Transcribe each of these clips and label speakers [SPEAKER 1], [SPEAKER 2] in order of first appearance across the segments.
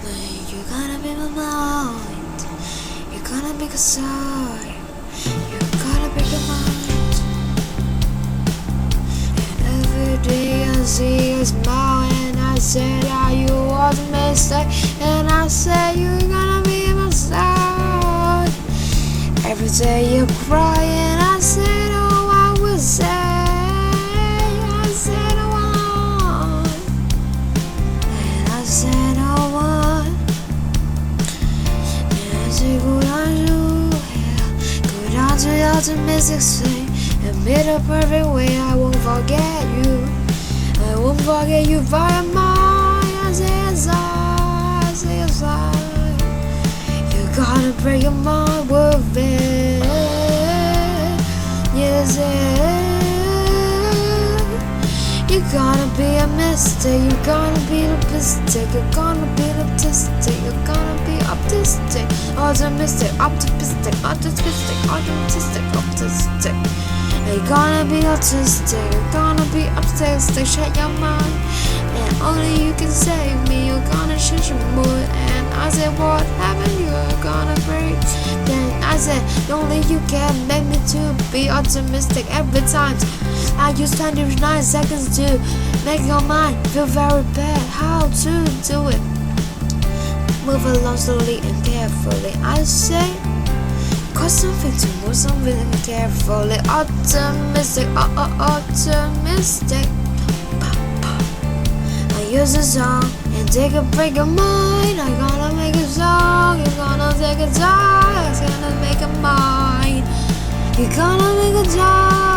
[SPEAKER 1] You're gonna be my mind. You're gonna be a side. You're gonna be your mind. And every day I see you smile, and I said that you was a mistake, and I said you're gonna be my side. Every day you cry, and I said, oh, I will say, I said, oh, and I said, oh, one. And I said, good on you, yeah. Good on to the optimistic thing, and made a perfect way. I won't forget you. I won't forget you by a mind. I say, yes, I say, yes, you're gonna break your mind with it. Yes, you're gonna be a mistake. You're gonna be the mistake. You're gonna be the autistic. You're gonna be optimistic, optimistic, optimistic, optimistic, optimistic, optimistic. You're gonna be autistic. You're gonna be optimistic. Shut your mind, and only you can save me. You're gonna change your mood, and I said, what happened? You're gonna break. Then I said, only you can make me to be optimistic every time. I use 29 seconds to make your mind feel very bad. How to do it? Move along slowly and carefully. I say, cause something to move something carefully. Optimistic, optimistic. I use a song and take a break of mine. I'm gonna make a song. You're gonna take a time. I'm gonna make a mind. You're gonna make a time.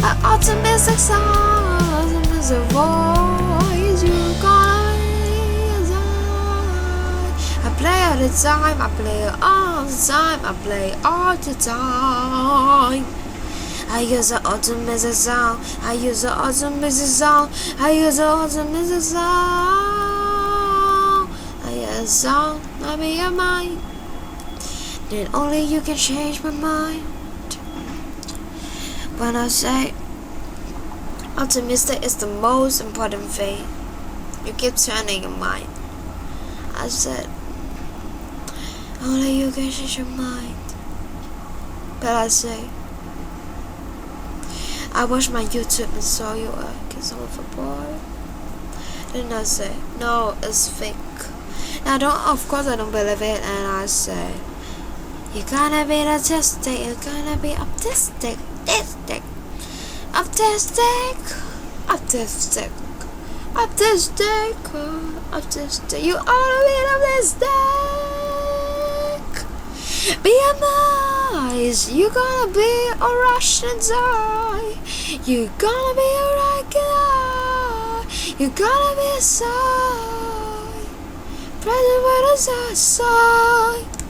[SPEAKER 1] An optimistic song, optimistic voice. You're gonna make a time. I play all the time. I play all the time. I play all the time. I use an optimistic sound. I use an optimistic sound. I use an optimistic sound. I use a song, let me your mind. Then only you can change my mind. When I say optimistic is the most important thing, you keep turning your mind. I said only you can change your mind. But I say, I watched my YouTube and saw you kissing with a boy. Then I say, no, it's fake. Now, of course I don't believe it, and I say, you're gonna be autistic, you're gonna be autistic, autistic, autistic, autistic, autistic, autistic. You ought to be autistic. Be a nice. You're gonna be a Russian die. You're gonna be a regular. You're gonna be a side. Present with a side.